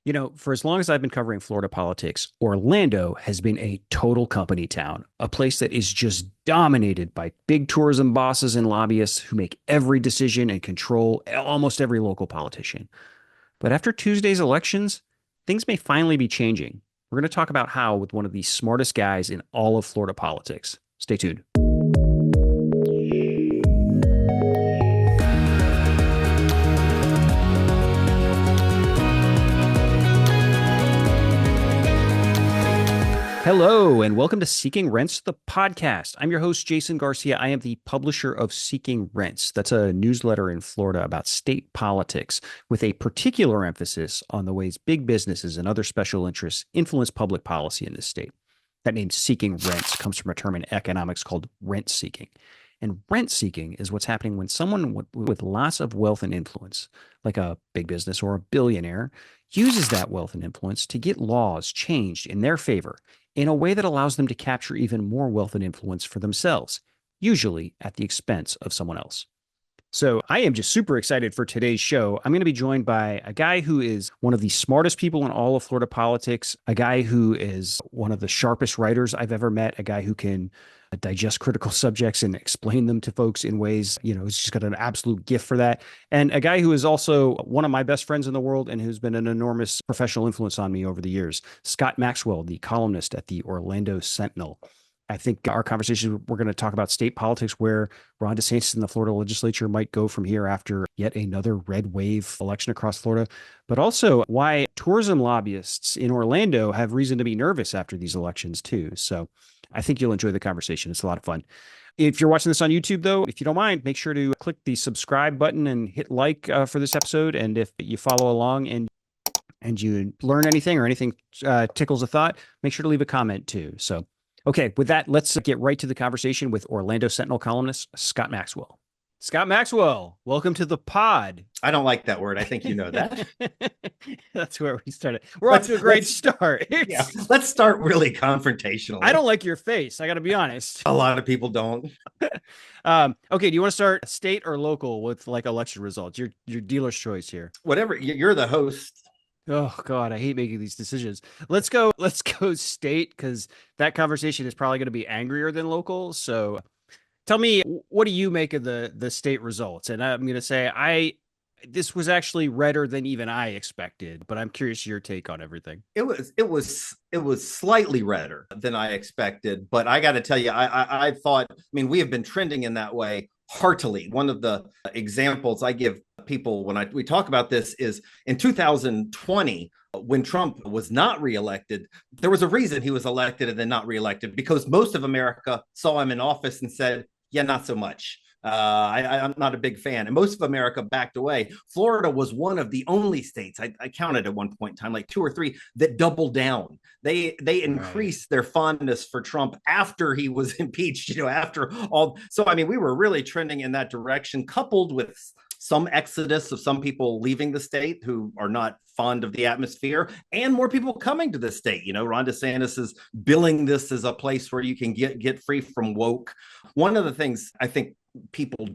For as long as I've been covering Florida politics, Orlando has been a total company town, a place that is just dominated by big tourism bosses and lobbyists who make every decision and control almost every local politician. But after Tuesday's elections, things may finally be changing. We're going to talk about how with one of the smartest guys in all of Florida politics. Stay tuned. Hello, and welcome to Seeking Rents, the podcast. I'm your host, Jason Garcia. I am the publisher of Seeking Rents. That's a newsletter in Florida about state politics with a particular emphasis on the ways big businesses and other special interests influence public policy in this state. That name, Seeking Rents, comes from a term in economics called rent seeking. And rent seeking is what's happening when someone with lots of wealth and influence, like a big business or a billionaire, uses that wealth and influence to get laws changed in their favor in a way that allows them to capture even more wealth and influence for themselves, usually at the expense of someone else. So I am just super excited for today's show. I'm going to be joined by a guy who is one of the smartest people in all of Florida politics, a guy who is one of the sharpest writers I've ever met, a guy who can digest critical subjects and explain them to folks in ways, he's just got an absolute gift for that. And a guy who is also one of my best friends in the world and who's been an enormous professional influence on me over the years, Scott Maxwell, the columnist at the Orlando Sentinel. I think our conversation, we're going to talk about state politics, where Ron DeSantis and the Florida Legislature might go from here after yet another red wave election across Florida, but also why tourism lobbyists in Orlando have reason to be nervous after these elections too. So I think you'll enjoy the conversation. It's a lot of fun. If you're watching this on YouTube, though, if you don't mind, make sure to click the subscribe button and hit like for this episode. And if you follow along and you learn anything or anything tickles a thought, make sure to leave a comment too. So, okay, with that, let's get right to the conversation with Orlando Sentinel columnist Scott Maxwell. Scott Maxwell, welcome to the pod. I don't like that word. I think you know that. That's where we started. We're off to a great start. Yeah, let's start really confrontational. I don't like your face. I got to be honest. A lot of people don't. Okay, do you want to start state or local with like election results? Your dealer's choice here. Whatever. You're the host. Oh God, I hate making these decisions. Let's go state, because that conversation is probably going to be angrier than local. So tell me, what do you make of the state results? And I'm going to say this was actually redder than even I expected, but I'm curious your take on everything. It was slightly redder than I expected, but I got to tell you, I thought, we have been trending in that way heartily. One of the examples I give people when we talk about this is in 2020, when Trump was not reelected. There was a reason he was elected and then not reelected, because most of America saw him in office and said, yeah, not so much. I'm not a big fan. And most of America backed away. Florida was one of the only states, I counted at one point in time, like 2 or 3, that doubled down. They increased their fondness for Trump after he was impeached, after all. So, we were really trending in that direction, coupled with some exodus of some people leaving the state who are not fond of the atmosphere, and more people coming to the state. Ron DeSantis is billing this as a place where you can get free from woke. One of the things I think people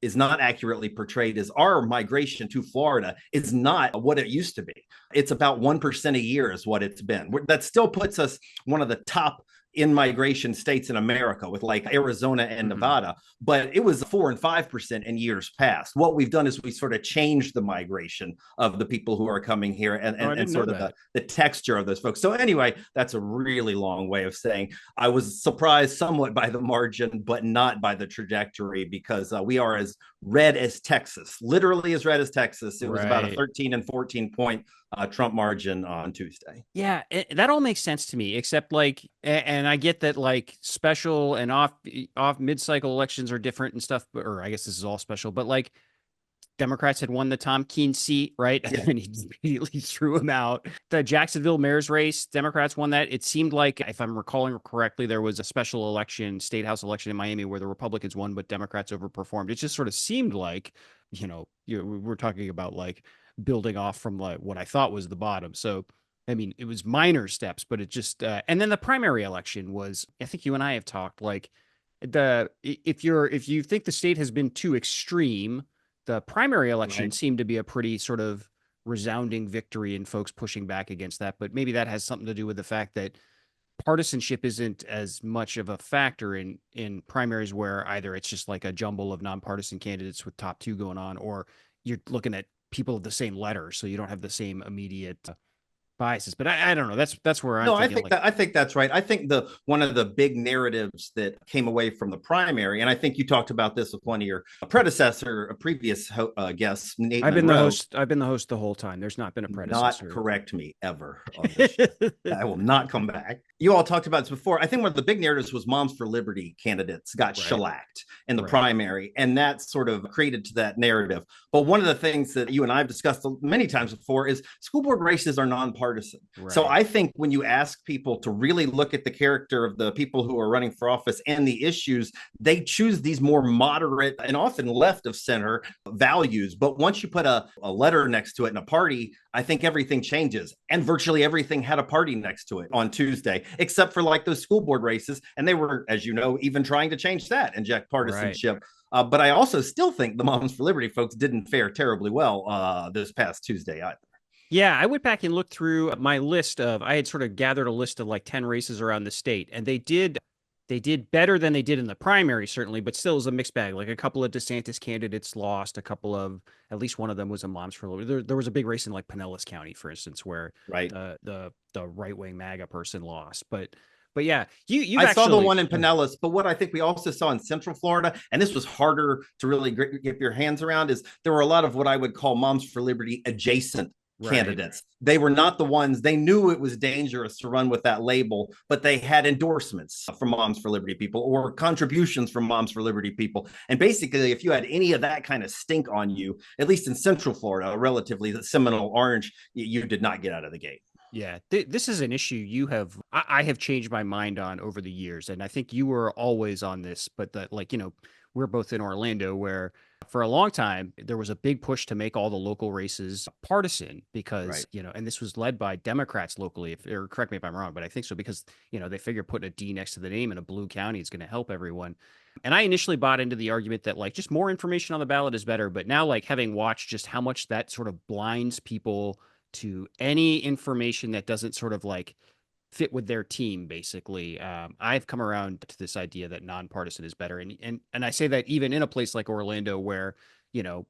is not accurately portrayed is our migration to Florida is not what it used to be. It's about 1% a year is what it's been. That still puts us one of the top in-migration states in America, with like Arizona and Nevada, but it was 4 and 5% in years past. What we've done is we sort of changed the migration of the people who are coming here and sort of the texture of those folks. So anyway, that's a really long way of saying I was surprised somewhat by the margin, but not by the trajectory, because we are as red as Texas, literally as red as Texas. It was about a 13 and 14 point Trump margin on Tuesday. Yeah, that all makes sense to me, except and I get that special and off mid-cycle elections are different and stuff, or I guess this is all special, but Democrats had won the Tom Keene seat, right? Yeah. And he immediately threw him out. The Jacksonville mayor's race, Democrats won that. It seemed like, if I'm recalling correctly, there was a special election, state house election in Miami where the Republicans won, but Democrats overperformed. It just sort of seemed like, we're talking about building off from what I thought was the bottom. So, it was minor steps, but it just, and then the primary election was, I think you and I have talked, if you think the state has been too extreme, the primary election seemed to be a pretty sort of resounding victory and folks pushing back against that. But maybe that has something to do with the fact that partisanship isn't as much of a factor in primaries, where either it's just like a jumble of nonpartisan candidates with top two going on, or you're looking at people of the same letter, so you don't have the same immediate biases. But I don't know. That's where I'm No, I thinking think like, that I think that's right. I think the one of the big narratives that came away from the primary, and I think you talked about this with one of your predecessor, a previous guest, Nate I've been the Monroe. host. I've been the host the whole time. There's not been a Not predecessor. correct me ever on this show. I will not come back. You all talked about this before. I think one of the big narratives was Moms for Liberty candidates got Right. shellacked in the Right. primary, and that sort of created to that narrative. But one of the things that you and I have discussed many times before is school board races are nonpartisan. Right. So I think when you ask people to really look at the character of the people who are running for office and the issues, they choose these more moderate and often left of center values. But once you put a letter next to it and a party, I think everything changes. And virtually everything had a party next to it on Tuesday, except for like those school board races. And they were, as you know, even trying to change that, inject partisanship. Right. But I also still think the Moms for Liberty folks didn't fare terribly well this past Tuesday either. Yeah, I went back and looked through my list of, I had sort of gathered a list of like 10 races around the state, and they did better than they did in the primary, certainly, but still it was a mixed bag. Like a couple of DeSantis candidates lost, a couple of, at least one of them was a Moms for Liberty. There was a big race in like Pinellas County, for instance, where right. the right-wing MAGA person lost. But yeah, I saw the one in Pinellas, but what I think we also saw in Central Florida, and this was harder to really get your hands around, is there were a lot of what I would call Moms for Liberty adjacent candidates. They were not the ones, they knew it was dangerous to run with that label, but they had endorsements from Moms for Liberty people or contributions from Moms for Liberty people. And basically, if you had any of that kind of stink on you, at least in Central Florida, relatively the Seminole Orange, you did not get out of the gate. Yeah, this is an issue I have changed my mind on over the years. And I think you were always on this, but that, like, we're both in Orlando, where for a long time there was a big push to make all the local races partisan because, and this was led by Democrats locally, or correct me if I'm wrong, but I think so, because, they figure putting a D next to the name in a blue county is going to help everyone. And I initially bought into the argument that like just more information on the ballot is better. But now, like, having watched just how much that sort of blinds people to any information that doesn't sort of like fit with their team, basically, I've come around to this idea that nonpartisan is better. And I say that even in a place like Orlando, where,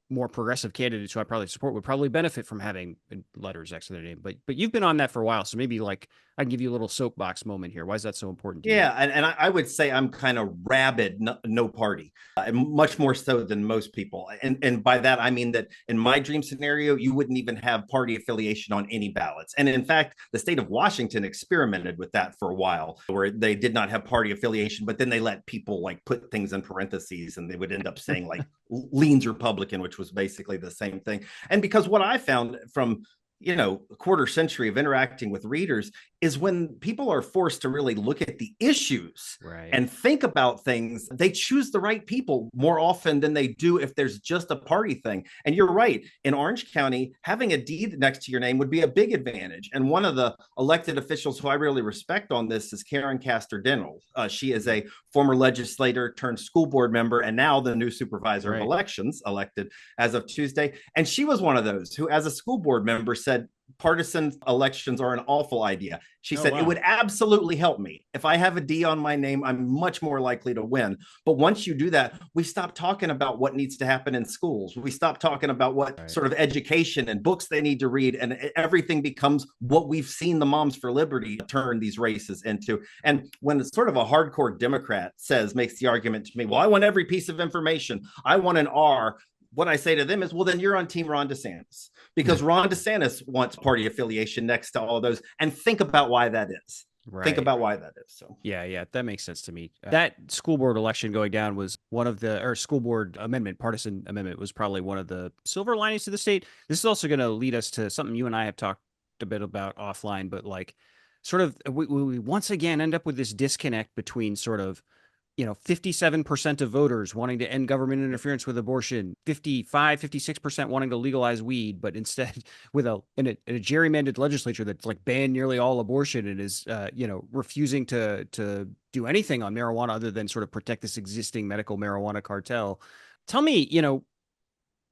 more progressive candidates who I probably support would probably benefit from having letters next to their name. But you've been on that for a while, so maybe like I can give you a little soapbox moment here. Why is that so important to you? Yeah, and I would say I'm kind of rabid no party, much more so than most people. And by that, I mean that in my dream scenario, you wouldn't even have party affiliation on any ballots. And in fact, the state of Washington experimented with that for a while, where they did not have party affiliation, but then they let people like put things in parentheses, and they would end up saying like leans Republican, which was basically the same thing. And because what I found from a quarter century of interacting with readers is when people are forced to really look at the issues and think about things, they choose the right people more often than they do if there's just a party thing. And you're right, in Orange County, having a D next to your name would be a big advantage. And one of the elected officials who I really respect on this is Karen Castor-Denel. She is a former legislator turned school board member, and now the new supervisor of elections, elected as of Tuesday. And she was one of those who, as a school board member, said partisan elections are an awful idea. She said, it would absolutely help me. If I have a D on my name, I'm much more likely to win. But once you do that, we stop talking about what needs to happen in schools. We stop talking about what sort of education and books they need to read. And everything becomes what we've seen the Moms for Liberty turn these races into. And when it's sort of a hardcore Democrat makes the argument to me, well, I want every piece of information. I want an R. What I say to them is, well, then you're on team Ron DeSantis, because Ron DeSantis wants party affiliation next to all of those. And think about why that is. Think about why that is. So yeah, that makes sense to me. That school board election going down was one of the, or school board amendment, partisan amendment, was probably one of the silver linings to the state. This is also going to lead us to something you and I have talked a bit about offline, but like sort of we once again end up with this disconnect between sort of 57% of voters wanting to end government interference with abortion, 56% wanting to legalize weed, but instead with a gerrymandered legislature that's like banned nearly all abortion and is, refusing to do anything on marijuana other than sort of protect this existing medical marijuana cartel. Tell me,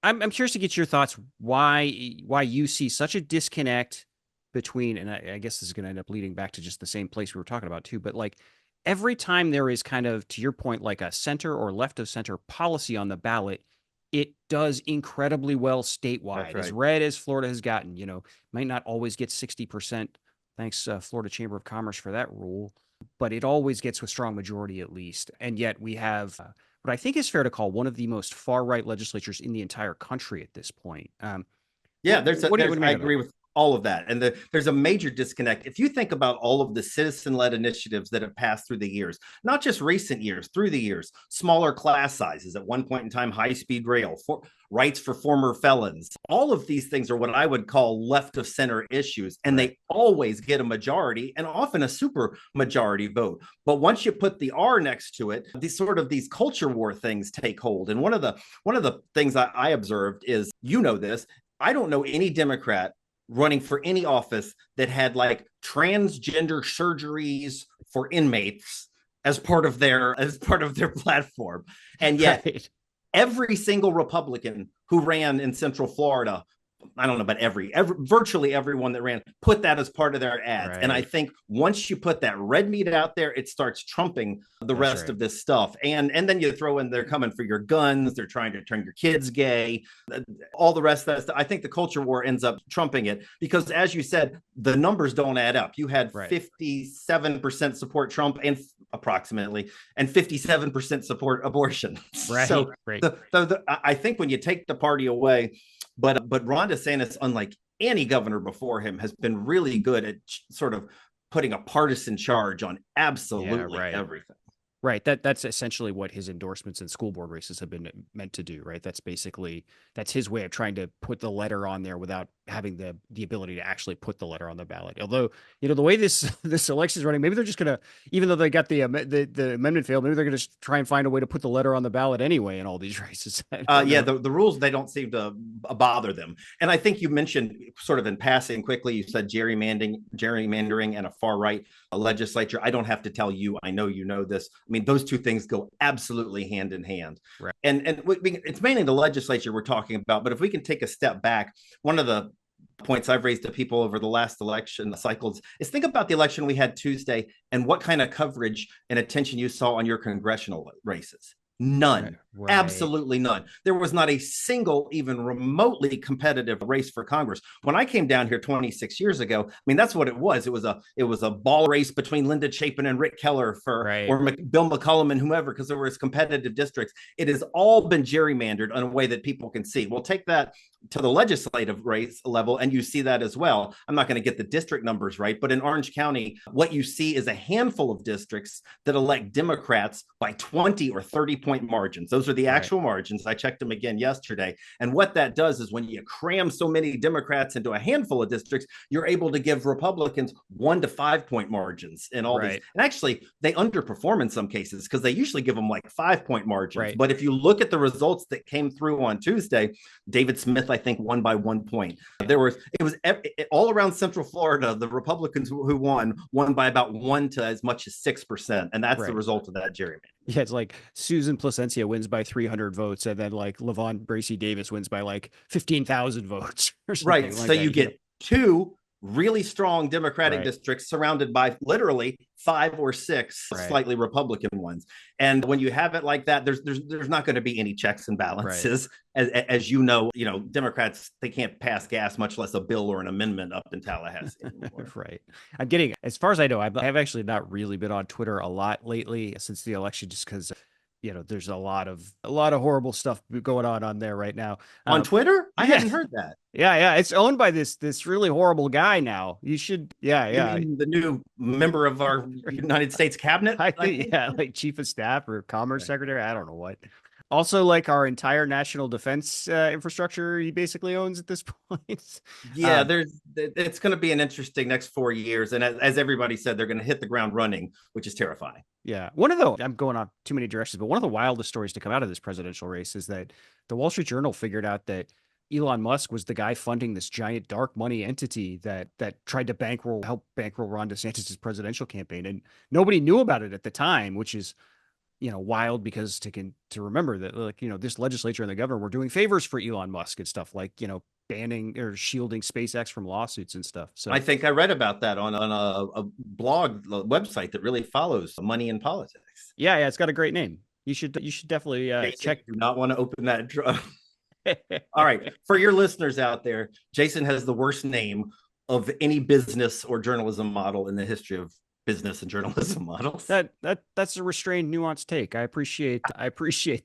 I'm curious to get your thoughts why you see such a disconnect between, and I guess this is going to end up leading back to just the same place we were talking about too, but like every time there is kind of, to your point, like a center or left of center policy on the ballot, it does incredibly well That's statewide. As right. red as Florida has gotten, might not always get 60%. Thanks, Florida Chamber of Commerce for that rule, but it always gets a strong majority at least. And yet we have what I think is fair to call one of the most far right legislatures in the entire country at this point. Yeah, What do you I make of that? agree with all of that. And there's a major disconnect. If you think about all of the citizen-led initiatives that have passed through the years, not just recent years, through the years, smaller class sizes at one point in time, high-speed rail, rights for former felons, all of these things are what I would call left of center issues. And Right. they always get a majority and often a super majority vote. But once you put the R next to it, these culture war things take hold. And one of the things I observed is, this, I don't know any Democrat running for any office that had like transgender surgeries for inmates as part of their platform. And yet Right. every single Republican who ran in Central Florida, I don't know, but virtually everyone that ran put that as part of their ads. And I Right. think once you put that red meat out there, it starts trumping the That's rest right. of this stuff. And then you throw in they're coming for your guns, they're trying to turn your kids gay, all the rest of that stuff. I think the culture war ends up trumping it because, as you said, the numbers don't add up. You had Right. 57% support Trump and approximately, and 57% support abortion. Right. So Right. I think when you take the party away, but Ron DeSantis, unlike any governor before him, has been really good at sort of putting a partisan charge on Yeah. absolutely Right. everything. Right. That's essentially what his endorsements in school board races have been meant to do, right? That's his way of trying to put the letter on there without having the ability to actually put the letter on the ballot. Although, the way this this election is running, maybe they're just gonna, even though they got the amendment failed, maybe they're gonna try and find a way to put the letter on the ballot anyway in all these races. I don't Yeah, know. the rules, they don't seem to bother them. And I think you mentioned sort of in passing quickly, you said gerrymandering and a far right legislature. I don't have to tell you, I know you know this. I mean, those two things go absolutely hand in hand. Right. And it's mainly the legislature we're talking about. But if we can take a step back, one of the points I've raised to people over the last election cycles is think about the election we had Tuesday and what kind of coverage and attention you saw on your congressional races. Right. None. Right. Absolutely none. There was not a single, even remotely competitive race for Congress. When I came down here 26 years ago, I mean, that's what it was. It was a ball race between Linda Chapin and Rick Keller Right. or Bill McCollum and whomever, because there was competitive districts. It has all been gerrymandered in a way that people can see. We'll take that to the legislative race level, and you see that as well. I'm not going to get the district numbers right, but in Orange County, what you see is a handful of districts that elect Democrats by 20 or 30-point margins. Those are the Right. actual margins. I checked them again yesterday. And what that does is when you cram so many Democrats into a handful of districts, you're able to give Republicans 1 to 5 point margins in all these. Right. And actually, they underperform in some cases because they usually give them like 5 point margins. Right. But if you look at the results that came through on Tuesday, David Smith, I think, won by 1 point. It was all around Central Florida. The Republicans who won by about 1 to as much as 6%, and that's the Right. result of that gerrymander. Yeah, it's like Susan Placencia wins by 300 votes, and then like Levon Bracy Davis wins by like 15,000 votes or Right. something like So that. you get two really strong Democratic Right. districts surrounded by literally 5 or 6 Right. slightly Republican ones. And when you have it like that, there's not going to be any checks and Right. balances. As Democrats, they can't pass gas, much less a bill or an amendment up in Tallahassee anymore. Right. I'm getting, as far as I know, I've actually not really been on Twitter a lot lately since the election, just because there's a lot of horrible stuff going on there right now. On Twitter, I Yeah, hadn't heard that. yeah. It's owned by this really horrible guy now. You should, yeah, You yeah. mean the new member of our United States cabinet? I I think, think. yeah, like chief of staff or commerce Right. secretary. I don't know what. Also, like our entire national defense infrastructure, he basically owns at this point. Yeah, it's going to be an interesting next 4 years, and as everybody said, they're going to hit the ground running, which is terrifying. Yeah. I'm going off too many directions, but one of the wildest stories to come out of this presidential race is that the Wall Street Journal figured out that Elon Musk was the guy funding this giant dark money entity that tried to help bankroll Ron DeSantis' presidential campaign. And nobody knew about it at the time, which is wild because to remember that, like, this legislature and the governor were doing favors for Elon Musk and stuff, like, banning or shielding SpaceX from lawsuits and stuff. So I think I read about that on a blog a website that really follows money in politics. yeah, it's got a great name. You should definitely Jason, check. do not want to open that. All right, for your listeners out there, Jason has the worst name of any business or journalism model in the history of business and journalism models. That's a restrained, nuanced take. I appreciate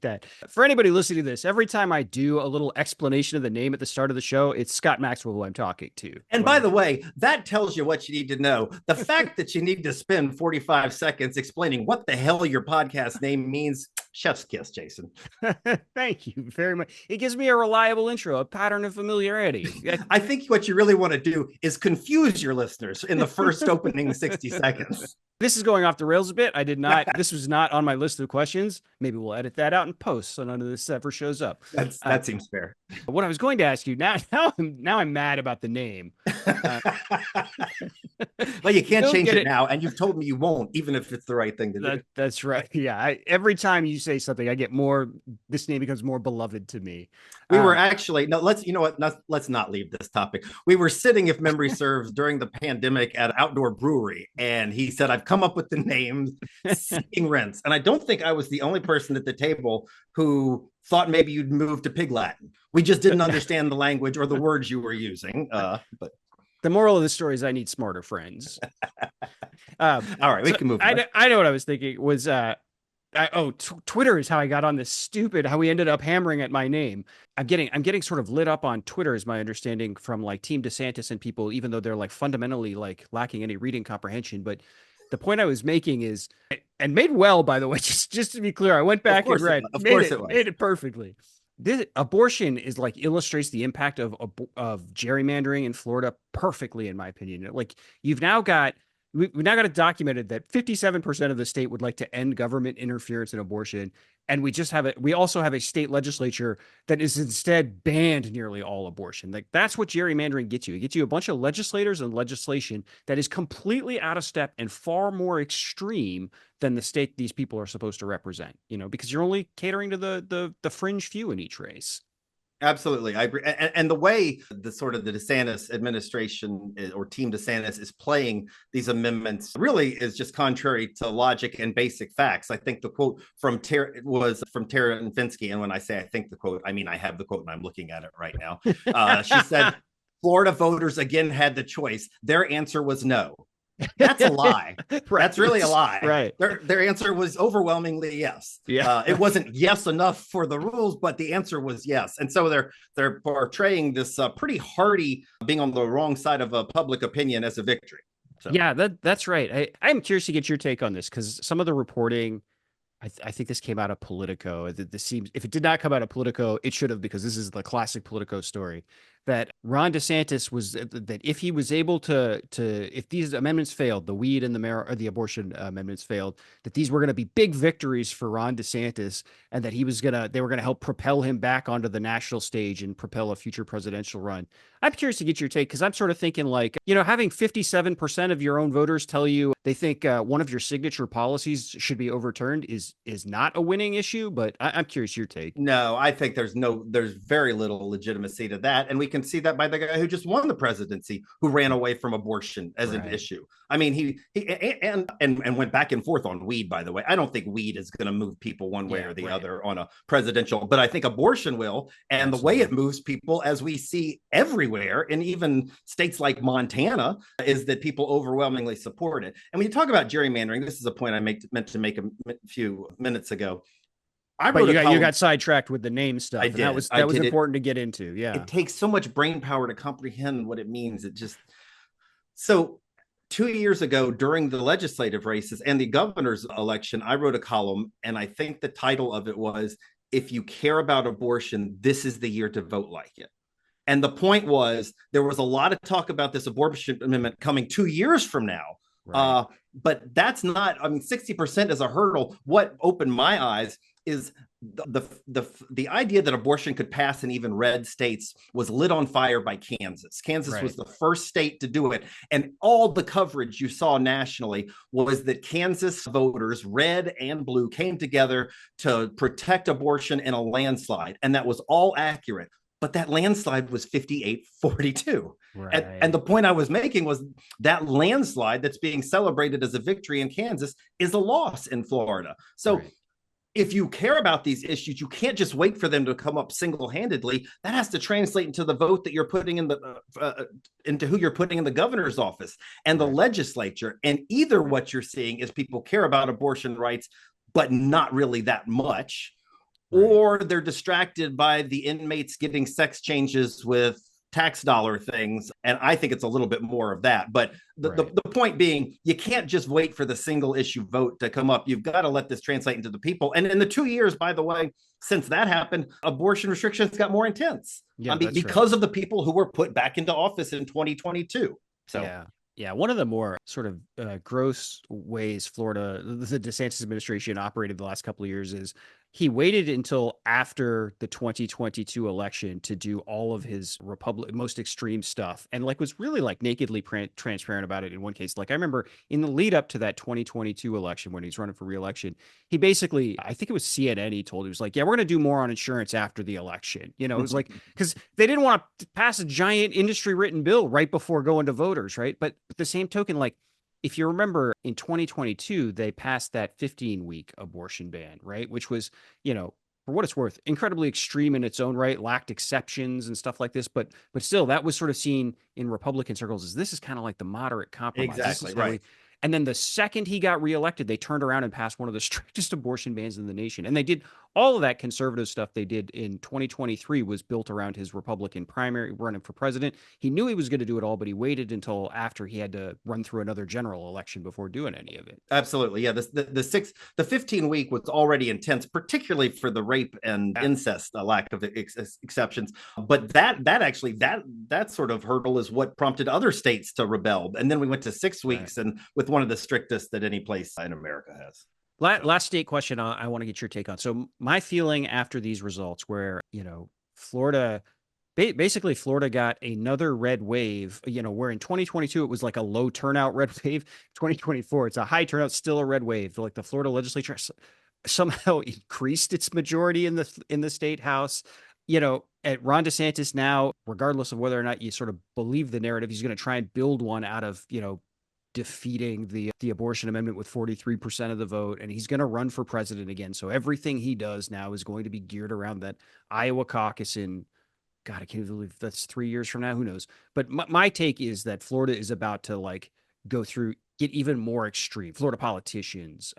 that. For anybody listening to this, every time I do a little explanation of the name at the start of the show, it's Scott Maxwell who I'm talking to. And by the way, that tells you what you need to know. The fact that you need to spend 45 seconds explaining what the hell your podcast name means, chef's kiss, Jason. Thank you very much. It gives me a reliable intro, a pattern of familiarity. I think what you really want to do is confuse your listeners in the first opening 60 seconds. This is going off the rails a bit. This was not on my list of questions. Maybe we'll edit that out in post so none of this ever shows up. That seems fair. What I was going to ask you now I'm mad about the name. Well, you can't change it now, and you've told me you won't, even if it's the right thing to do. That's right. Yeah. Every time you say something, I get this name becomes more beloved to me. We were actually, let's not leave this topic. We were sitting, if memory serves, during the pandemic at an outdoor brewery, and he said, I've come up with the name Seeking Rents. And I don't think I was the only person at the table who thought maybe you'd move to Pig Latin. We just didn't understand the language or the words you were using. But the moral of the story is I need smarter friends. All right, we can move on. I know what I was thinking was, Twitter is how I got on this how we ended up hammering at my name. I'm getting sort of lit up on Twitter, is my understanding, from like Team DeSantis and people, even though they're like fundamentally like lacking any reading comprehension. But the point I was making is, and made well, by the way, just to be clear, I went back and read, made it perfectly. This abortion is like illustrates the impact of gerrymandering in Florida perfectly, in my opinion. Like we've now got it documented that 57% of the state would like to end government interference in abortion. And we also have a state legislature that is instead banned nearly all abortion. Like that's what gerrymandering gets you. It gets you a bunch of legislators and legislation that is completely out of step and far more extreme than the state these people are supposed to represent, because you're only catering to the fringe few in each race. Absolutely. I agree. And the way the DeSantis administration or Team DeSantis is playing these amendments really is just contrary to logic and basic facts. I think the quote was from Tara Finsky. And when I say I think the quote, I mean, I have the quote and I'm looking at it right now. She said, Florida voters again had the choice. Their answer was no. That's a lie. Right. That's really a lie. Right. Their answer was overwhelmingly yes. Yeah. It wasn't yes enough for the rules, but the answer was yes. And so they're portraying this pretty hearty being on the wrong side of a public opinion as a victory. So. Yeah, that's right. I'm curious to get your take on this, because some of the reporting, I think this came out of Politico. This seems, if it did not come out of Politico, it should have, because this is the classic Politico story, that Ron DeSantis that if he was able to if these amendments failed, the weed and the abortion amendments failed, that these were going to be big victories for Ron DeSantis, and that they were going to help propel him back onto the national stage and propel a future presidential run. I'm curious to get your take, because I'm sort of thinking, like, having 57% of your own voters tell you they think one of your signature policies should be overturned is not a winning issue. But I'm curious your take. No, I think there's very little legitimacy to that. And we can see that by the guy who just won the presidency, who ran away from abortion as an issue. I mean, he went back and forth on weed, by the way. I don't think weed is going to move people one way or the other on a presidential, but I think abortion will. And the way it moves people, as we see everywhere, and even states like Montana, is that people overwhelmingly support it. And when you talk about gerrymandering, this is a point I meant to make a few minutes ago. But you got sidetracked with the name stuff. That was important to get into. Yeah. It takes so much brain power to comprehend what it means. So 2 years ago, during the legislative races and the governor's election, I wrote a column, and I think the title of it was, "If you care about abortion, this is the year to vote like it." And the point was, there was a lot of talk about this abortion amendment coming 2 years from now. Right. But that's not, 60% is a hurdle. What opened my eyes is the idea that abortion could pass in even red states was lit on fire by Kansas. Kansas was the first state to do it. And all the coverage you saw nationally was that Kansas voters, red and blue, came together to protect abortion in a landslide. And that was all accurate. But that landslide was 58-42. Right. And the point I was making was that landslide that's being celebrated as a victory in Kansas is a loss in Florida. So if you care about these issues, you can't just wait for them to come up single-handedly. That has to translate into the vote that you're putting in into who you're putting in the governor's office and the legislature. And either what you're seeing is people care about abortion rights, but not really that much, or they're distracted by the inmates getting sex changes with tax dollar things. And I think it's a little bit more of that. But the point being, you can't just wait for the single issue vote to come up. You've got to let this translate into the people. And in the 2 years, by the way, since that happened, abortion restrictions got more intense. Yeah, because of the people who were put back into office in 2022. So yeah, one of the more sort of gross ways Florida, the DeSantis administration operated the last couple of years is he waited until after the 2022 election to do all of his most extreme stuff, and was really nakedly transparent about it in one case. I remember in the lead up to that 2022 election when he's running for re-election, he basically, I think it was CNN, he was like, yeah, we're going to do more on insurance after the election. It was because they didn't want to pass a giant industry written bill right before going to voters. Right. But at the same token, if you remember in 2022, they passed that 15-week abortion ban, right? Which was, for what it's worth, incredibly extreme in its own right, lacked exceptions and stuff like this. But still, that was sort of seen in Republican circles as this is kind of like the moderate compromise. Exactly, right. And then the second he got reelected, they turned around and passed one of the strictest abortion bans in the nation. And they did all of that conservative stuff they did in 2023 was built around his Republican primary running for president. He knew he was going to do it all, but he waited until after he had to run through another general election before doing any of it. Absolutely. Yeah. The 15-week was already intense, particularly for the rape and incest lack of exceptions. But that sort of hurdle is what prompted other states to rebel. And then we went to 6 weeks and with one of the strictest that any place in America has. Last state question I want to get your take on. So my feeling after these results where, Florida got another red wave, where in 2022 it was like a low turnout red wave. 2024, it's a high turnout, still a red wave. The Florida legislature somehow increased its majority in the state house. At Ron DeSantis now, regardless of whether or not you sort of believe the narrative, he's going to try and build one out of, defeating the abortion amendment with 43% of the vote, and he's going to run for president again. So everything he does now is going to be geared around that Iowa caucus in, God, I can't believe that's 3 years from now. Who knows? But my take is that Florida is about to get even more extreme. Florida politicians.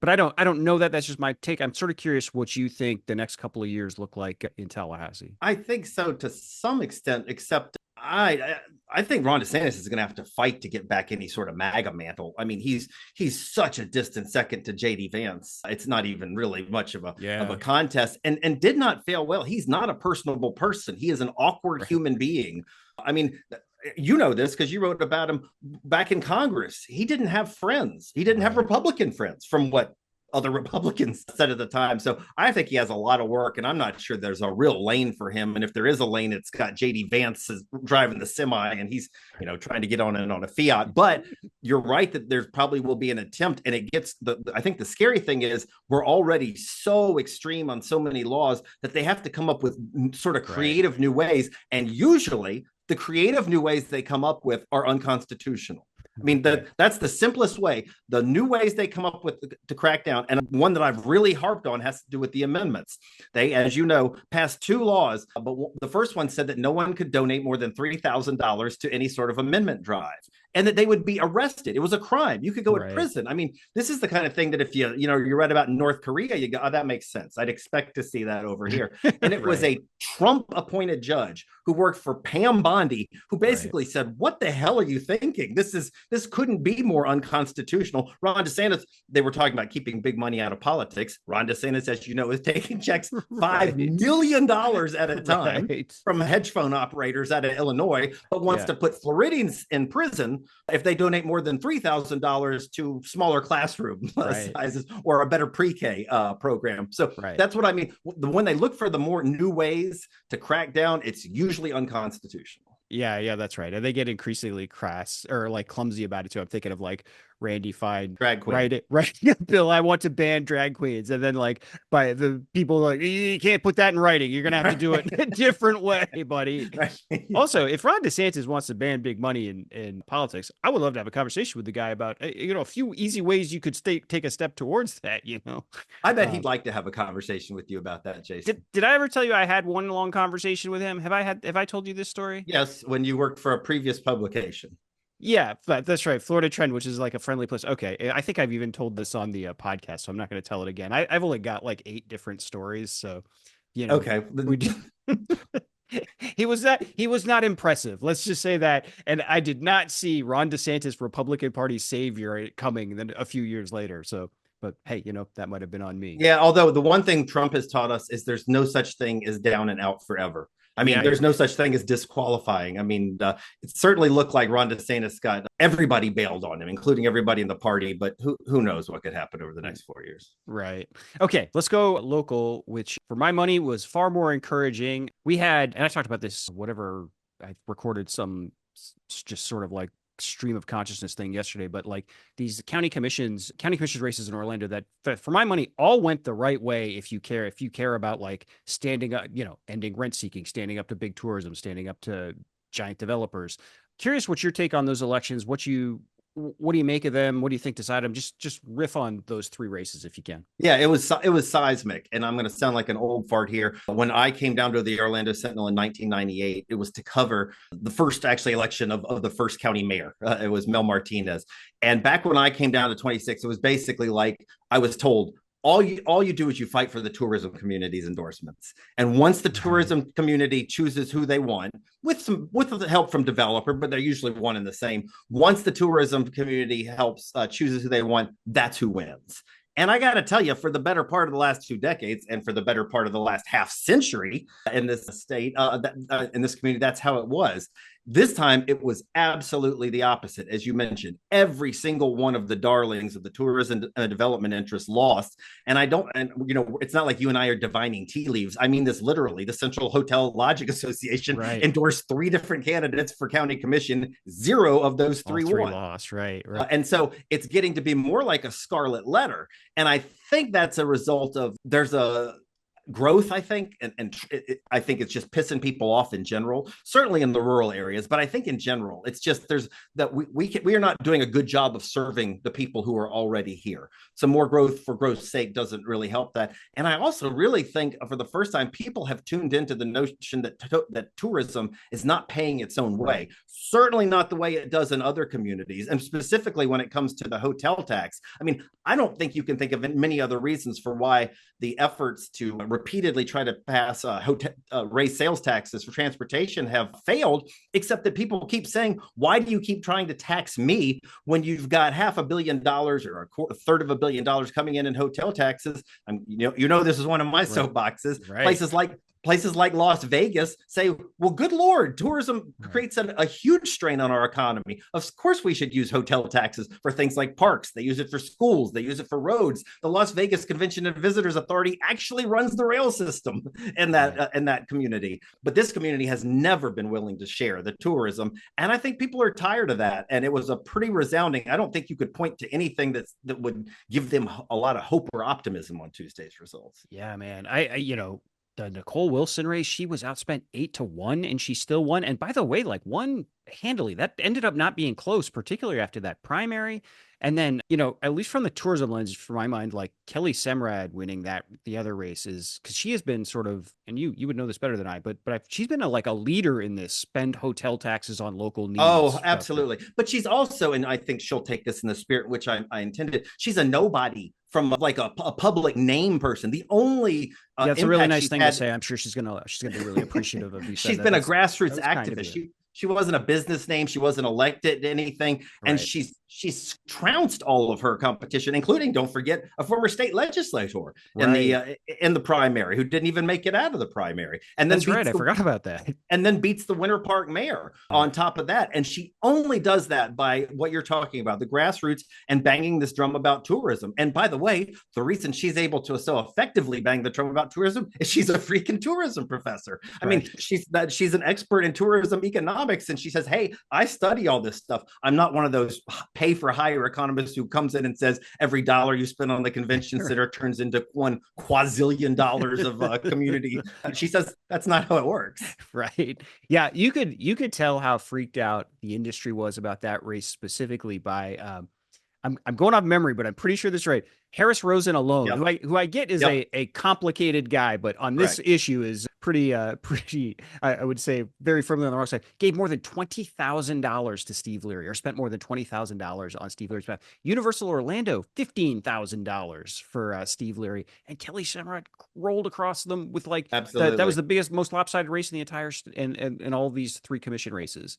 But I don't know that. That's just my take. I'm sort of curious what you think the next couple of years look like in Tallahassee. I think so to some extent, except I think Ron DeSantis is going to have to fight to get back any sort of MAGA mantle. I mean, he's such a distant second to J.D. Vance. It's not even really much of a contest, and did not fail well. He's not a personable person. He is an awkward human being. I mean, you know this because you wrote about him back in Congress. He didn't have friends. He didn't have Republican friends, from what other Republicans said at the time. So I think he has a lot of work, and I'm not sure there's a real lane for him. And if there is a lane, it's got J.D. Vance driving the semi, and he's trying to get on a Fiat. But you're right that there probably will be an attempt, and it gets I think the scary thing is we're already so extreme on so many laws that they have to come up with sort of creative new ways, and usually the creative new ways they come up with are unconstitutional. I mean, that's the simplest way. The new ways they come up with to crack down, and one that I've really harped on has to do with the amendments. They, as you know, passed two laws, but the first one said that no one could donate more than $3,000 to any sort of amendment drive, and that they would be arrested. It was a crime. You could go to prison. I mean, this is the kind of thing that if you read about in North Korea, you go, oh, that makes sense. I'd expect to see that over here. And it was a Trump-appointed judge who worked for Pam Bondi, who basically said, what the hell are you thinking? This couldn't be more unconstitutional. Ron DeSantis, they were talking about keeping big money out of politics. Ron DeSantis, as you know, is taking checks $5 million at a time from hedge fund operators out of Illinois, but wants to put Floridians in prison tuition if they donate more than $3,000 to smaller classroom Right. sizes or a better pre-K program. So Right. that's what I mean. When they look for the more new ways to crack down, it's usually unconstitutional. Yeah, that's right. And they get increasingly crass or like clumsy about it too. I'm thinking of like Randy Fine, Drag queen. right, Bill, I want to ban drag queens. And then like by the people like, you can't put that in writing. You're gonna have to do it a different way, buddy. Right. Also, if Ron DeSantis wants to ban big money in politics, I would love to have a conversation with the guy about a few easy ways you could take a step towards that. I bet he'd like to have a conversation with you about that, Jason. Did I ever tell you I had one long conversation with him? Have I told you this story? Yes, when you worked for a previous publication. Yeah, that's right. Florida Trend, which is like a friendly place. Okay, I think I've even told this on the podcast, so I'm not going to tell it again. I've only got like 8 different stories, so Okay. He was not impressive. Let's just say that. And I did not see Ron DeSantis, Republican Party savior, coming then a few years later. So, but hey, that might have been on me. Yeah, although the one thing Trump has taught us is there's no such thing as down and out forever. I mean, there's no such thing as disqualifying. I mean, it certainly looked like Ron DeSantis got everybody bailed on him, including everybody in the party. But who knows what could happen over the next 4 years? Right. Okay, let's go local, which for my money was far more encouraging. We had, and I talked about this, whatever, I recorded some just sort of like stream of consciousness thing yesterday, but like these county commissions races in Orlando that for my money all went the right way. If you care about like standing up, ending rent seeking, standing up to big tourism, standing up to giant developers. Curious what your take on those elections. What do you make of them? What do you think decided them? Just riff on those 3 races if you can. Yeah, it was seismic, and I'm going to sound like an old fart here. When I came down to the Orlando Sentinel in 1998, it was to cover the first actually election of the first county mayor. It was Mel Martinez, and back when I came down to 26, it was basically like I was told, all you do is you fight for the tourism community's endorsements. And once the tourism community chooses who they want, with the help from developer, but they're usually one and the same. Once the tourism community chooses who they want, that's who wins. And I got to tell you, for the better part of the last 2 decades and for the better part of the last half century in this state, in this community, that's how it was. This time, it was absolutely the opposite. As you mentioned, every single one of the darlings of the tourism development interests lost. And it's not like you and I are divining tea leaves. I mean this literally. The Central Hotel Lodging Association endorsed 3 different candidates for county commission. 0 of those 3 won. Lost, right. And so it's getting to be more like a scarlet letter. And I think that's a result of there's a growth, I think, and I think it's just pissing people off in general, certainly in the rural areas. But I think in general, it's just we are not doing a good job of serving the people who are already here. So more growth for growth's sake doesn't really help that. And I also really think for the first time, people have tuned into the notion that tourism is not paying its own way. Certainly not the way it does in other communities. And specifically when it comes to the hotel tax. I mean, I don't think you can think of many other reasons for why the efforts to repeatedly try to pass raise sales taxes for transportation have failed, except that people keep saying, why do you keep trying to tax me when you've got $500 million or a third of $1 billion coming in hotel taxes? This is one of my soapboxes. Right. Places like Las Vegas say, well, good Lord, tourism creates a huge strain on our economy. Of course, we should use hotel taxes for things like parks. They use it for schools. They use it for roads. The Las Vegas Convention and Visitors Authority actually runs the rail system in that community. But this community has never been willing to share the tourism. And I think people are tired of that. And it was a pretty resounding, I don't think you could point to anything that would give them a lot of hope or optimism on Tuesday's results. Yeah, man. The Nicole Wilson race, she was outspent 8-1 and she still won. And by the way, like won handily. That ended up not being close, particularly after that primary. And then, at least from the tourism lens, for my mind, like Kelly Semrad winning the other races, because she has been sort of, and you would know this better than I, but she's been a leader in this spend hotel taxes on local needs. Oh, absolutely. But she's also, and I think she'll take this in the spirit which I intended, she's a nobody from like a public name person. The only that's a really nice thing to say. I'm sure she's gonna be really appreciative of you. She's been a grassroots activist. She wasn't a business name. She wasn't elected to anything. And she's she's trounced all of her competition, including, don't forget, a former state legislator in the primary who didn't even make it out of the primary, and then that's right. I forgot about that. And then beats the Winter Park mayor on top of that. And she only does that by what you're talking about, the grassroots and banging this drum about tourism. And by the way, the reason she's able to so effectively bang the drum about tourism is she's a freaking tourism professor. I mean, she's an expert in tourism economics, and she says, hey, I study all this stuff. I'm not one of those pay for hire economists who comes in and says every dollar you spend on the convention center turns into $1 quadrillion of community. She says that's not how it works. Right. Yeah, you could tell how freaked out the industry was about that race specifically by I'm going off memory, but I'm pretty sure this is right. Harris Rosen alone, who I get is a complicated guy, but on this issue is pretty I would say very firmly on the wrong side. Gave more than $20,000 to Steve Leary, or spent more than $20,000 on Steve Leary's behalf. Universal Orlando, $15,000 for Steve Leary, and Kelly Shamrock rolled across them with that was the biggest, most lopsided race in the entire in all of these 3 commission races.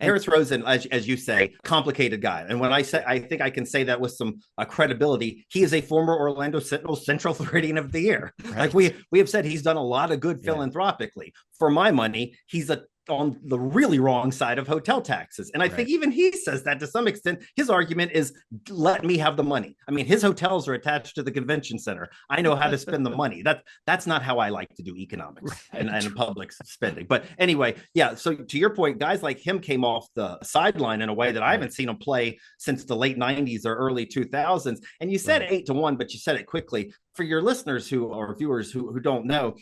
Harris Rosen, as you say, complicated guy. And when I think I can say that with some credibility, he is a former Orlando Sentinel Central Floridian of the Year. Right. Like we have said, he's done a lot of good philanthropically. For my money, he's on the really wrong side of hotel taxes. And I think even he says that to some extent. His argument is, let me have the money. I mean, his hotels are attached to the convention center. I know how to spend the money. That's not how I like to do economics and public spending. But anyway, so to your point, guys like him came off the sideline in a way that I haven't seen him play since the late 90s or early 2000s. And you said 8-1, but you said it quickly. For your listeners or viewers who don't know,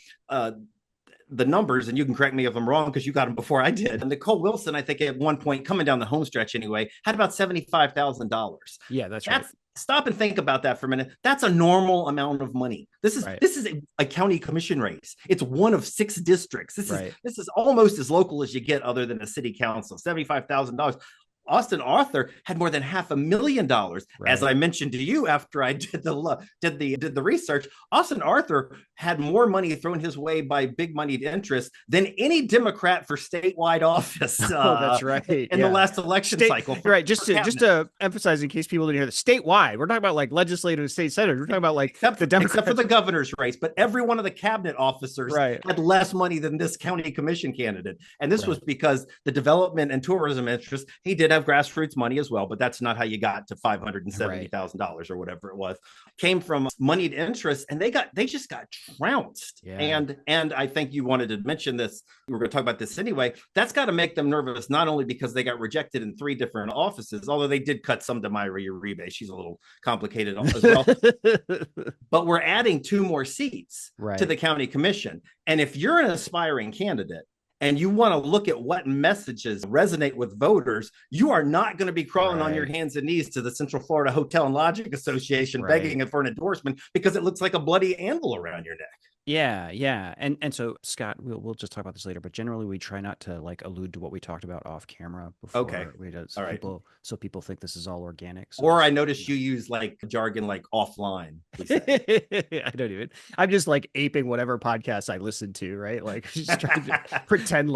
the numbers, and you can correct me if I'm wrong because you got them before I did. And Nicole Wilson, I think at one point, coming down the home stretch anyway, had about $75,000. Yeah, that's right. Stop and think about that for a minute. That's a normal amount of money. This is a county commission race. It's one of 6 districts. This is almost as local as you get, other than a city council. $75,000. Austin Arthur had more than $500,000. As I mentioned to you after I did the research, Austin Arthur had more money thrown his way by big moneyed interests than any Democrat for statewide office. That's right. In the last election cycle. Right. Just to emphasize, in case people didn't hear this, statewide, we're talking about like legislative state senators. We're talking about except for the governor's race, but every one of the cabinet officers had less money than this county commission candidate. And this was because the development and tourism interests, he did have grassroots money as well, but that's not how you got to $570,000 or whatever it was. Came from moneyed interests, and they just got trounced. And I think you wanted to mention this. We're going to talk about this anyway. That's got to make them nervous, not only because they got rejected in 3 different offices, although they did cut some to Myra Uribe. She's a little complicated as well. But we're adding 2 more seats to the county commission. And if you're an aspiring candidate, and you want to look at what messages resonate with voters, you are not going to be crawling on your hands and knees to the Central Florida Hotel and Lodging Association begging for an endorsement because it looks like a bloody anvil around your neck. Yeah. And so, Scott, we'll just talk about this later, but generally we try not to allude to what we talked about off camera before. So people think this is all organic. So or I noticed you use jargon offline. I don't even. I'm just aping whatever podcast I listen to, right? Just trying to pretend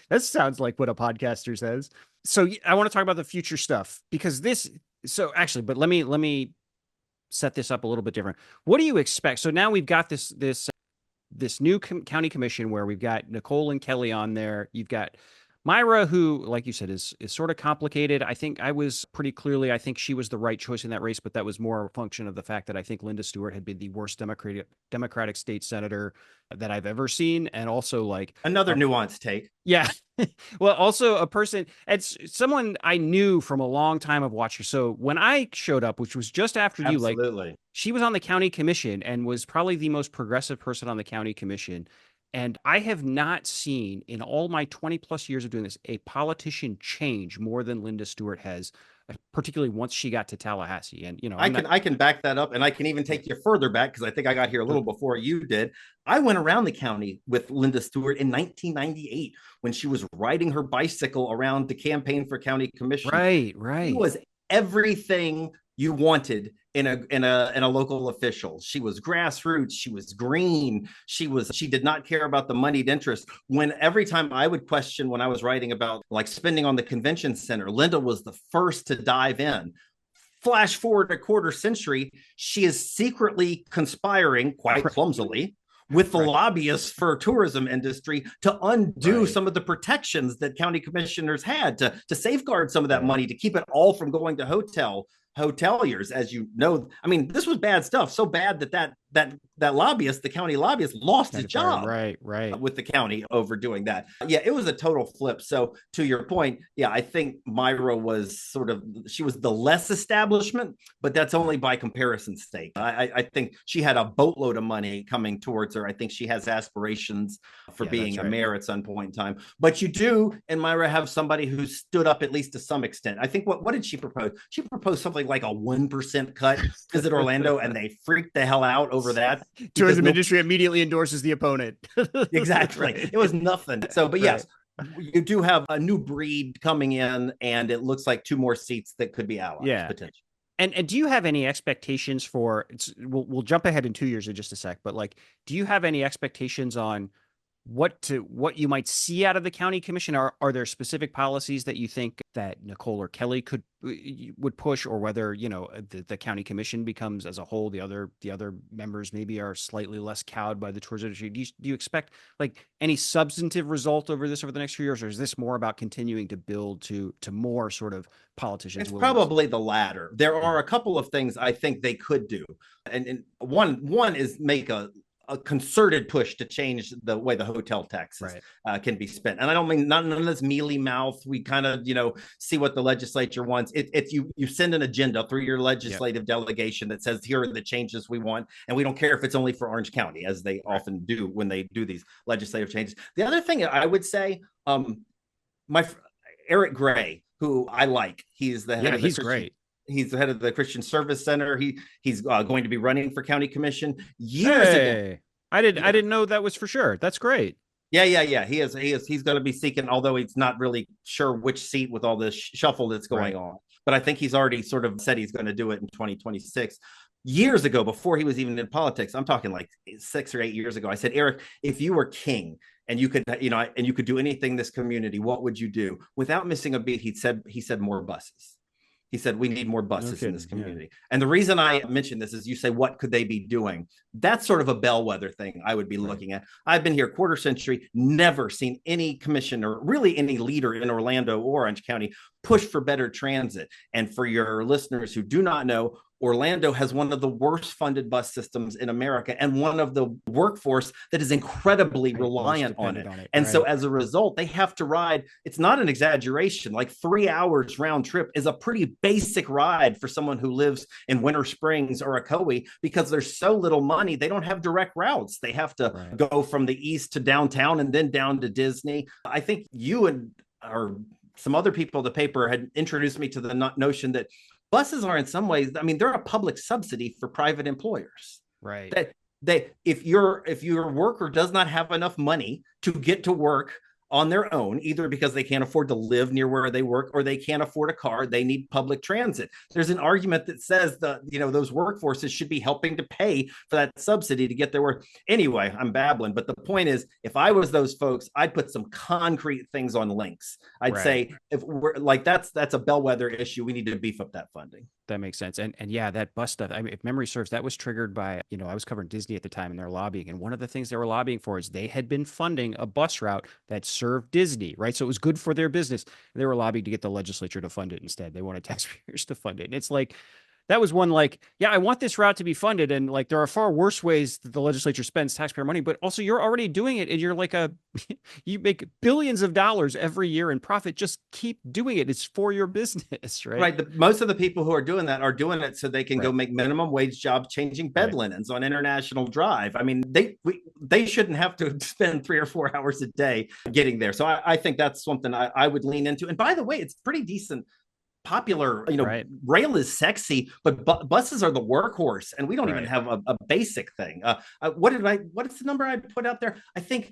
that sounds like what a podcaster says. So I want to talk about the future stuff because but let me set this up a little bit different. What do you expect? So now we've got this new county commission where we've got Nicole and Kelly on there. You've got Myra, who, like you said, is sort of complicated. I think I think she was the right choice in that race, but that was more a function of the fact that I think Linda Stewart had been the worst Democratic state senator that I've ever seen. And also another nuanced take. Yeah. Well, also a person, it's someone I knew from a long time of watching. So when I showed up, which was just after you, she was on the county commission and was probably the most progressive person on the county commission. And I have not seen in all my 20 plus years of doing this, a politician change more than Linda Stewart has, particularly once she got to Tallahassee. And, I can back that up, and I can even take you further back because I think I got here a little before you did. I went around the county with Linda Stewart in 1998 when she was riding her bicycle around to campaign for county commission. Right. She was everything you wanted in a local official. She was grassroots. She was green. She did not care about the moneyed interest. When every time I would question when I was writing about like spending on the convention center, Linda was the first to dive in. Flash forward a quarter century, she is secretly conspiring quite clumsily with the lobbyists for tourism industry to undo some of the protections that county commissioners had to safeguard some of that money, to keep it all from going to hoteliers. As you know, I mean, this was bad stuff, so bad that lobbyist, the county lobbyist, lost his job with the county over doing that. Yeah, it was a total flip. So to your point, yeah, I think Myra was she was the less establishment, but that's only by comparison's sake. I think she had a boatload of money coming towards her. I think she has aspirations for being a mayor at some point in time. But you do, and Myra, have somebody who stood up at least to some extent. I think what did she propose? She proposed something like a 1% cut Visit Orlando, and they freaked the hell out over that. Tourism industry immediately endorses the opponent. Exactly. It was nothing. So, but yes, you do have a new breed coming in, and it looks like 2 more seats that could be allies potentially. And do you have any expectations for? We'll jump ahead in 2 years in just a sec, but like, do you have any expectations on what you might see out of the county commission? Are there specific policies that you think that Nicole or Kelly would push, or whether the county commission becomes as a whole, the other members maybe are slightly less cowed by the tourism industry? Do you expect like any substantive result over the next few years, or is this more about continuing to build to more sort of politicians? It's probably the latter. There are a couple of things I think they could do, and one is make a concerted push to change the way the hotel taxes can be spent. And I don't mean none of this mealy mouth. We kind of, see what the legislature wants. It's you send an agenda through your legislative delegation that says, here are the changes we want. And we don't care if it's only for Orange County, as they often do when they do these legislative changes. The other thing I would say, Eric Gray, who I like, he's the head of he's great. He's the head of the Christian Service Center. He's going to be running for county commission years ago. I didn't know that was for sure. That's great. Yeah. He is. He's going to be seeking, although he's not really sure which seat with all this shuffle that's going on. But I think he's already sort of said he's going to do it in 2026. Years ago, before he was even in politics, I'm talking like 6 or 8 years ago, I said, Eric, if you were king and you could, and you could do anything in this community, what would you do? Without missing a beat, he said more buses. He said, we need more buses in this community. Yeah. And the reason I mention this is you say, what could they be doing? That's sort of a bellwether thing I would be looking at. I've been here a quarter century, never seen any commissioner, really any leader in Orlando or Orange County push for better transit. And for your listeners who do not know, Orlando has one of the worst funded bus systems in America and one of the workforce that is incredibly reliant on it. And so as a result, they have to ride. It's not an exaggeration. Like 3 hours round trip is a pretty basic ride for someone who lives in Winter Springs or Ocoee, because there's so little money. They don't have direct routes. They have to go from the east to downtown and then down to Disney. I think you or some other people at the paper had introduced me to the notion that buses are in some ways, I mean, they're a public subsidy for private employers. Right. If your worker does not have enough money to get to work on their own, either because they can't afford to live near where they work or they can't afford a car, they need public transit. There's an argument that says that, those workforces should be helping to pay for that subsidy to get their work. Anyway, I'm babbling, but the point is, if I was those folks, I'd put some concrete things on links. I'd say, if we're like, that's a bellwether issue. We need to beef up that funding. That makes sense. And yeah, that bus stuff, I mean, if memory serves, that was triggered by, I was covering Disney at the time and they're lobbying. And one of the things they were lobbying for is they had been funding a bus route that served Disney, right? So it was good for their business. They were lobbying to get the legislature to fund it instead. They wanted taxpayers to fund it. And it's like, that was one, like, yeah, I want this route to be funded. And like, there are far worse ways that the legislature spends taxpayer money, but also you're already doing it. And you're like you make billions of dollars every year in profit. Just keep doing it. It's for your business, right? Right. Most of the people who are doing that are doing it so they can go make minimum wage jobs changing bed linens on International Drive. I mean, they shouldn't have to spend 3 or 4 hours a day getting there. So I think that's something I would lean into. And by the way, it's pretty decent. Popular, rail is sexy, but buses are the workhorse, and we don't even have a basic thing. What's the number I put out there? I think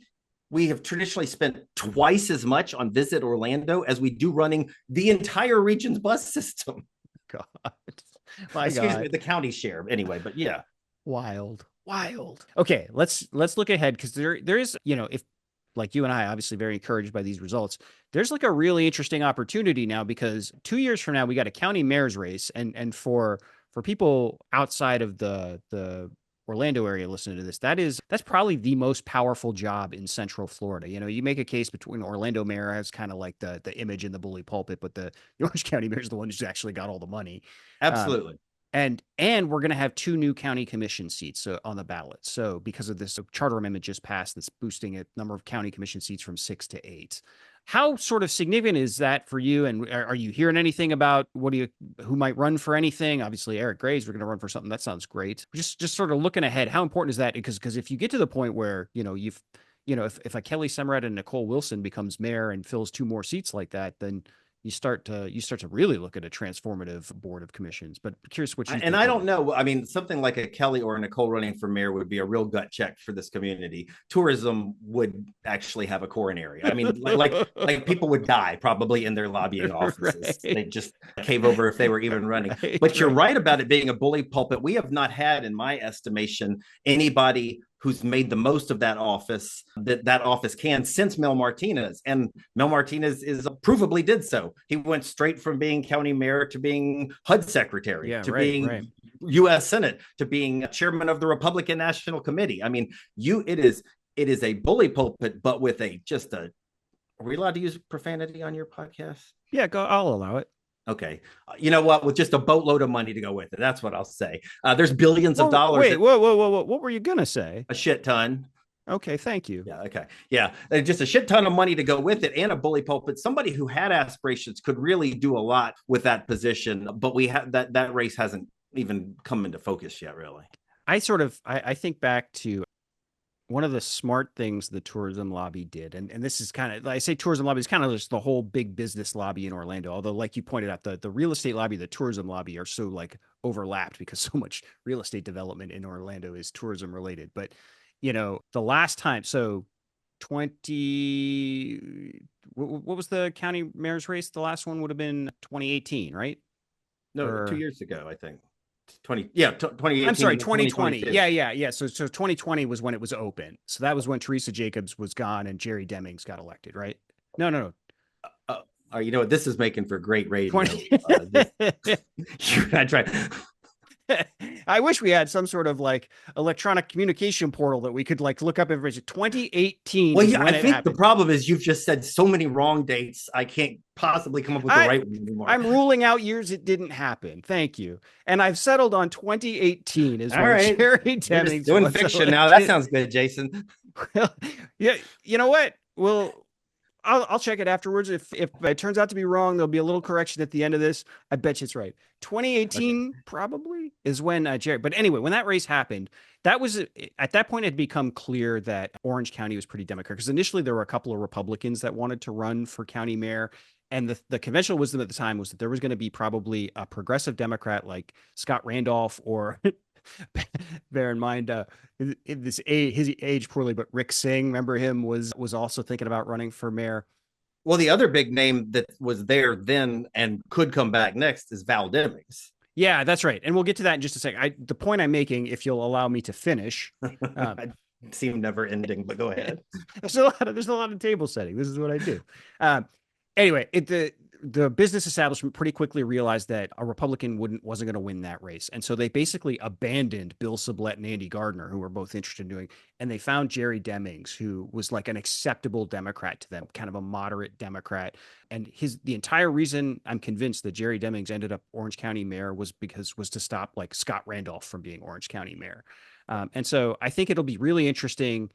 we have traditionally spent twice as much on Visit Orlando as we do running the entire region's bus system. God. My Excuse me, God. the county share. Anyway, but yeah. Wild. Wild. Okay, let's look ahead because there is, if like you and I obviously very encouraged by these results, there's like a really interesting opportunity now because 2 years from now we got a county mayor's race and for people outside of the Orlando area listening to this, that's probably the most powerful job in Central Florida. You make a case between Orlando mayor as kind of like the image in the bully pulpit, but the Orange County mayor is the one who's actually got all the money. Um, Absolutely. and we're going to have two new county commission seats on the ballot. So because of this charter amendment just passed, that's boosting a number of county commission seats from 6 to 8. How sort of significant is that for you? And are you hearing anything about who might run for anything? Obviously, Eric Graves, we're going to run for something. That sounds great. Just sort of looking ahead, how important is that? Because if you get to the point where, if a Kelly Semrad and Nicole Wilson becomes mayor and fills two more seats like that, then you start to really look at a transformative board of commissions. But curious what you think. And I don't know. I mean, something like a Kelly or a Nicole running for mayor would be a real gut check for this community. Tourism would actually have a coronary. I mean, like people would die probably in their lobbying offices. Right. They'd just cave over if they were even running. Right, but you're right about it being a bully pulpit. We have not had, in my estimation, anybody who's made the most of that office can since Mel Martinez. And Mel Martinez provably did so. He went straight from being county mayor to being HUD secretary, being U.S. Senate, to being chairman of the Republican National Committee. I mean, it is a bully pulpit, but with are we allowed to use profanity on your podcast? Yeah, I'll allow it. Okay. You know what? With just a boatload of money to go with it. That's what I'll say. There's billions of dollars. Wait, whoa. What were you going to say? A shit ton. Okay, thank you. Yeah, okay. Yeah, just a shit ton of money to go with it and a bully pulpit. Somebody who had aspirations could really do a lot with that position, but we have that race hasn't even come into focus yet, really. I think back to one of the smart things the tourism lobby did, and this is kind of, I say tourism lobby is kind of just the whole big business lobby in Orlando. Although, like you pointed out, the real estate lobby, the tourism lobby are so like overlapped because so much real estate development in Orlando is tourism related. But the last time, so 20, what was the county mayor's race? The last one would have been 2018, right? No, 2 years ago, I think. 2018. I'm sorry, 2020. Yeah. So 2020 was when it was open. So that was when Teresa Jacobs was gone and Jerry Demings got elected, right? No. You know what? This is making for great radio. I tried. I wish we had some sort of like electronic communication portal that we could like look up information. 2018. Well, yeah, I think the problem is you've just said so many wrong dates. I can't possibly come up with the right one anymore. I'm ruling out years it didn't happen. Thank you. And I've settled on 2018 is when right. Jerry Demings doing fiction now. That sounds good, Jason. Well, yeah, you know what? I'll check it afterwards. If it turns out to be wrong, there'll be a little correction at the end of this. I bet you it's right. 2018 probably is when Jerry. But anyway, when that race happened, at that point it had become clear that Orange County was pretty Democratic because initially there were a couple of Republicans that wanted to run for county mayor. And the conventional wisdom at the time was that there was going to be probably a progressive Democrat like Scott Randolph or bear in mind his age poorly, but Rick Singh, remember him, was also thinking about running for mayor. Well, the other big name that was there then and could come back next is Val Demings. Yeah, that's right. And we'll get to that in just a second. The point I'm making, if you'll allow me to finish. I seem never ending, but go ahead. There's a lot of table setting. This is what I do. Anyway, the business establishment pretty quickly realized that a Republican wasn't going to win that race. And so they basically abandoned Bill Sublette and Andy Gardner, who were both interested in doing, and they found Jerry Demings, who was like an acceptable Democrat to them, kind of a moderate Democrat. And the entire reason I'm convinced that Jerry Demings ended up Orange County mayor was to stop like Scott Randolph from being Orange County mayor. And so I think it'll be really interesting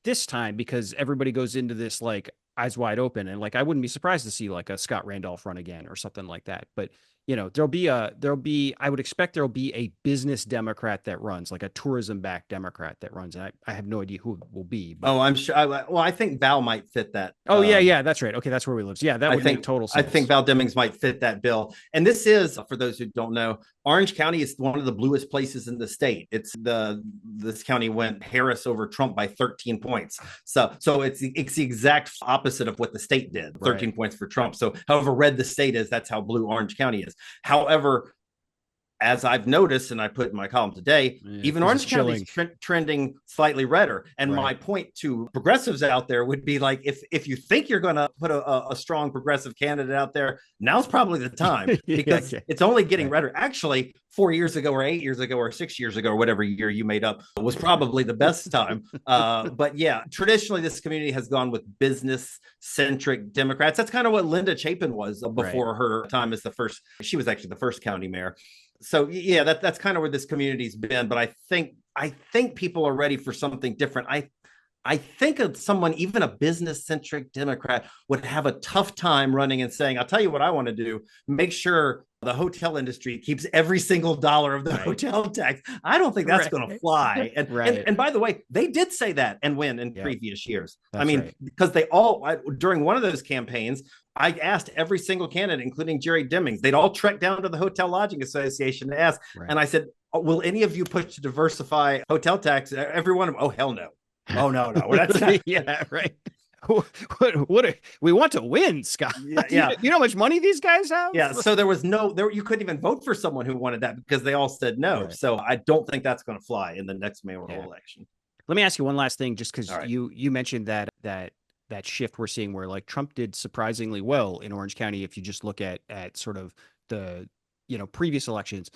this time because everybody goes into this like eyes wide open, and like I wouldn't be surprised to see like a Scott Randolph run again or something like that. But I would expect there'll be a business Democrat that runs, like a tourism backed Democrat that runs. And I have no idea who it will be. But... I'm sure. I think Val might fit that. Oh, yeah, that's right. Okay, that's where we live. Yeah, that would make total sense. I think Val Demings might fit that bill. And this is, for those who don't know, Orange County is one of the bluest places in the state. This county went Harris over Trump by 13 points. So it's the exact opposite of what the state did. 13 points for Trump. So however red the state is, that's how blue Orange County is. However, as I've noticed, and I put in my column today, even Orange County is trending slightly redder. And my point to progressives out there would be like, if you think you're going to put a strong progressive candidate out there, now's probably the time, because it's only getting redder. Actually, 4 years ago or 8 years ago or 6 years ago or whatever year you made up was probably the best time. But yeah, traditionally this community has gone with business-centric Democrats. That's kind of what Linda Chapin was before her time as she was actually the first county mayor. So yeah, that's kind of where this community's been. But I think people are ready for something different. I think of someone, even a business-centric Democrat, would have a tough time running and saying, I'll tell you what I want to do, make sure the hotel industry keeps every single dollar of the hotel tax. I don't think that's going to fly. And by the way, they did say that and win in previous years. Because during one of those campaigns, I asked every single candidate, including Jerry Demings, they'd all trek down to the Hotel Lodging Association to ask. And I said, will any of you push to diversify hotel tax? Every one of them, oh, hell no. Oh, no. That's not... Yeah, right. What we want to win, Scott. Yeah. You know how much money these guys have? Yeah. So you couldn't even vote for someone who wanted that because they all said no. Right. So I don't think that's going to fly in the next mayoral election. Let me ask you one last thing, just because you mentioned that shift we're seeing where like Trump did surprisingly well in Orange County. If you just look at sort of the, previous elections.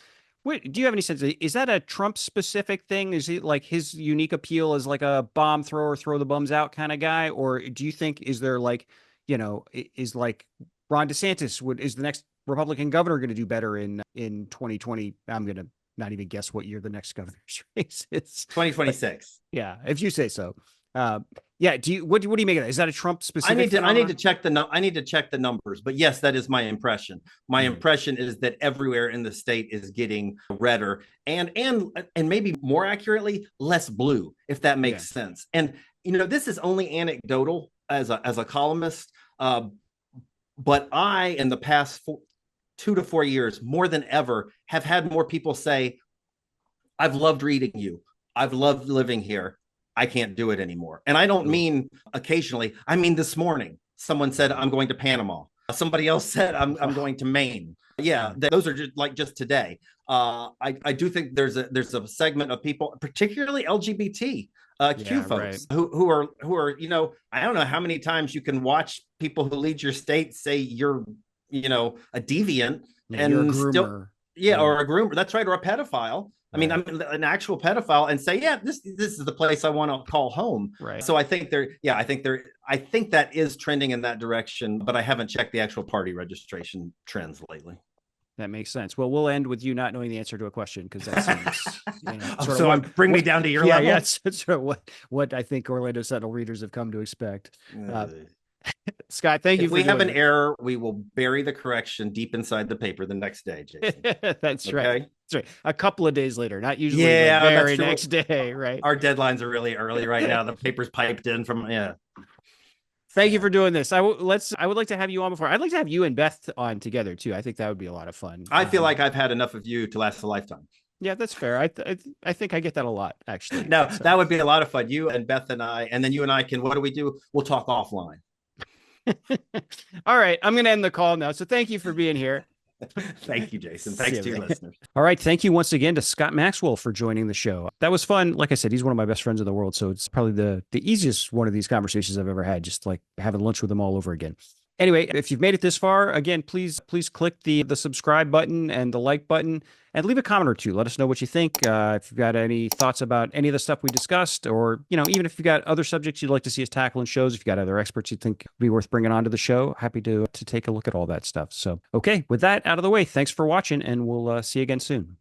Do you have any sense? Is that a Trump specific thing? Is it like his unique appeal as like a bomb thrower, throw the bums out kind of guy? Or do you think, is there like, is like Ron DeSantis is the next Republican governor going to do better in 2020? I'm going to not even guess what year the next governor's race is. 2026. Yeah. If you say so. What do you make of that? Is that a Trump specific? I need to check the numbers, but yes, that is my impression. My impression is that everywhere in the state is getting redder and maybe more accurately, less blue, if that makes sense. And this is only anecdotal as a columnist, but I, in the past 2 to 4 years, more than ever, have had more people say, "I've loved reading you. I've loved living here. I can't do it anymore." And I don't mean occasionally. I mean, this morning, someone said, "I'm going to Panama." Somebody else said, I'm going to Maine. Yeah, those are just today. I do think there's a segment of people, particularly LGBT Q folks, who are I don't know how many times you can watch people who lead your state say you're a deviant and you're a groomer. Or a groomer. That's right, or a pedophile. I mean, I'm an actual pedophile, and say, this is the place I want to call home. Right. So I think I think that is trending in that direction, but I haven't checked the actual party registration trends lately. That makes sense. Well, we'll end with you not knowing the answer to a question, because that seems so bring me down to your level. Yeah, it's sort of what I think Orlando Sentinel readers have come to expect. Scott, thank you. If we have an error, we will bury the correction deep inside the paper the next day, Jason. That's right. That's right. A couple of days later, not usually the very next day, right? Our deadlines are really early right now. The paper's piped in from Thank you for doing this. I would like to have you on before. I'd like to have you and Beth on together too. I think that would be a lot of fun. I feel like I've had enough of you to last a lifetime. Yeah, that's fair. I think I get that a lot, actually. No, that would be a lot of fun. You and Beth and I, and then you and I can. What do we do? We'll talk offline. All right, I'm going to end the call now. So thank you for being here. Thank you, Jason. Thanks to your listeners. All right. Thank you once again to Scott Maxwell for joining the show. That was fun. Like I said, he's one of my best friends in the world. So it's probably the easiest one of these conversations I've ever had, just like having lunch with him all over again. Anyway, if you've made it this far, again, please click the subscribe button and the like button and leave a comment or two. Let us know what you think. If you've got any thoughts about any of the stuff we discussed, or, even if you've got other subjects you'd like to see us tackle in shows, if you've got other experts you think would be worth bringing onto the show, happy to take a look at all that stuff. So, okay, with that out of the way, thanks for watching, and we'll see you again soon.